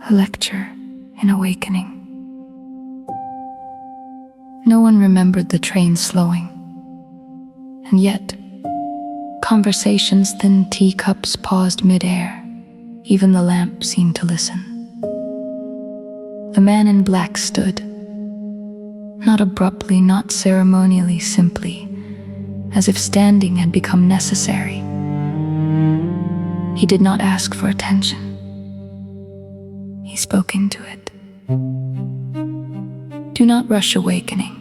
a lecture in awakening. No one remembered the train slowing, and yet conversations, thin teacups paused mid-air. Even the lamp seemed to listen. The man in black stood, not abruptly, not ceremonially, simply, as if standing had become necessary. He did not ask for attention. He spoke into it. Do not rush awakening.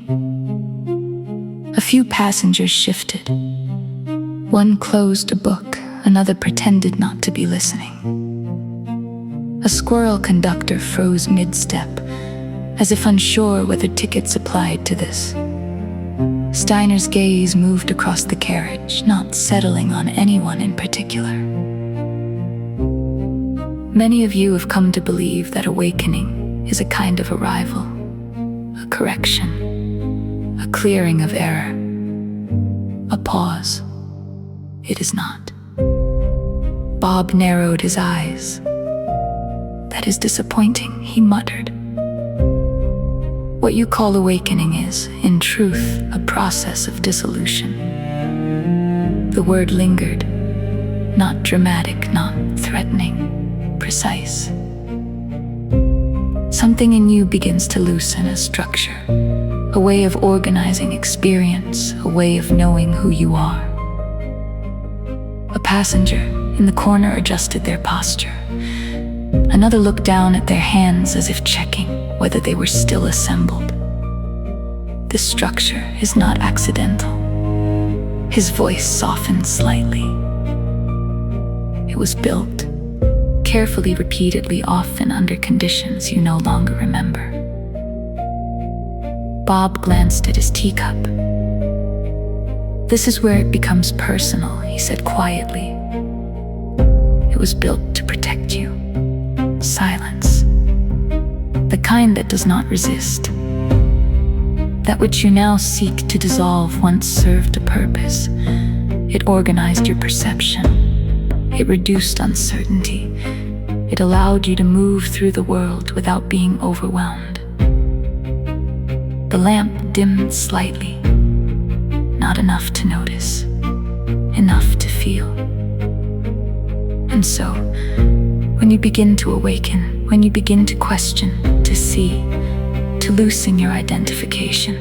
A few passengers shifted. One closed a book, another pretended not to be listening. A squirrel conductor froze mid-step, as if unsure whether tickets applied to this. Steiner's gaze moved across the carriage, not settling on anyone in particular. Many of you have come to believe that awakening is a kind of arrival, a correction, a clearing of error, a pause. It is not. Bob narrowed his eyes. That is disappointing, he muttered. What you call awakening is, in truth, a process of dissolution. The word lingered, not dramatic, not threatening, precise. Something in you begins to loosen a structure, a way of organizing experience, a way of knowing who you are. A passenger in the corner adjusted their posture. Another looked down at their hands as if checking whether they were still assembled. This structure is not accidental. His voice softened slightly. It was built, carefully, repeatedly, often under conditions you no longer remember. Bob glanced at his teacup. This is where it becomes personal, he said quietly. It was built to protect you. Silence. The kind that does not resist. That which you now seek to dissolve once served a purpose. It organized your perception. It reduced uncertainty. It allowed you to move through the world without being overwhelmed. The lamp dimmed slightly. Not enough to notice. Enough to feel. And so, when you begin to awaken, when you begin to question, to see, to loosen your identification,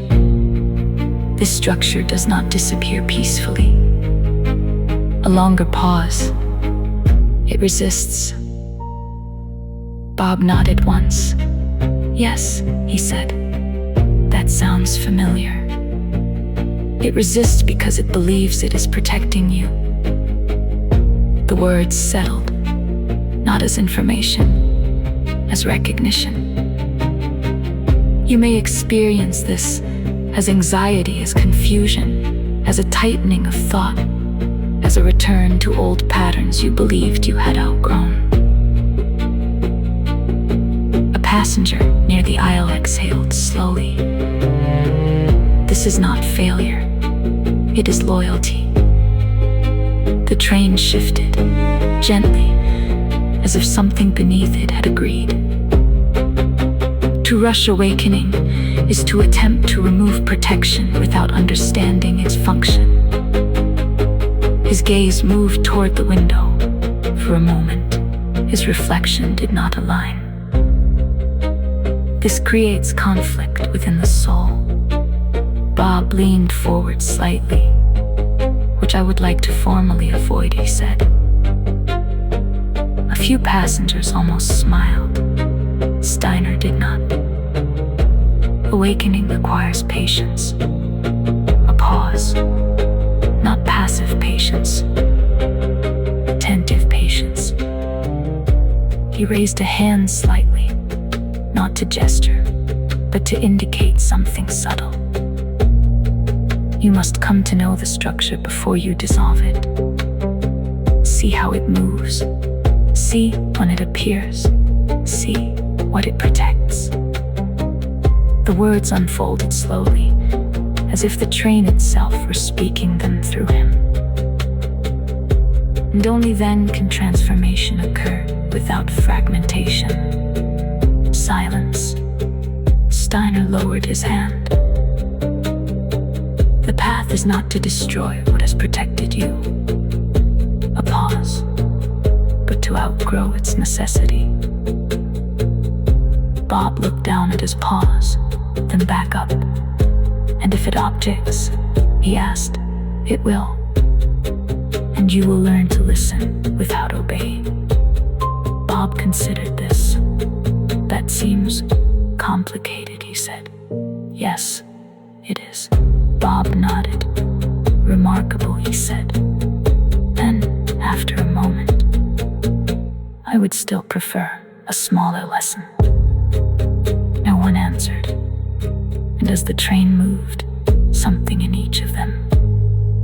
this structure does not disappear peacefully. A longer pause. It resists. Bob nodded once. Yes, he said. That sounds familiar. It resists because it believes it is protecting you. The words settled, not as information, as recognition. You may experience this as anxiety, as confusion, as a tightening of thought, as a return to old patterns you believed you had outgrown. A passenger near the aisle exhaled slowly. This is not failure. It is loyalty. The train shifted, gently, as if something beneath it had agreed. To rush awakening is to attempt to remove protection without understanding its function. His gaze moved toward the window. For a moment, his reflection did not align. This creates conflict within the soul. Bob leaned forward slightly, which I would like to formally avoid, he said. A few passengers almost smiled. Steiner did not. Awakening requires patience. A pause. Not passive patience. Attentive patience. He raised a hand slightly, not to gesture, but to indicate something subtle. You must come to know the structure before you dissolve it. See how it moves. See when it appears. See what it protects. The words unfolded slowly, as if the train itself were speaking them through him. And only then can transformation occur, without fragmentation. Silence. Steiner lowered his hand. The path is not to destroy what has protected you. A pause, but to outgrow its necessity. Bob looked down at his paws, then back up. And if it objects, he asked, it will. And you will learn to listen without obeying. Bob considered this. That seems complicated, he said. Yes, it is. Bob nodded. Remarkable, he said. Then, after a moment, I would still prefer a smaller lesson. No one answered. And as the train moved, something in each of them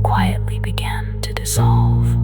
quietly began to dissolve.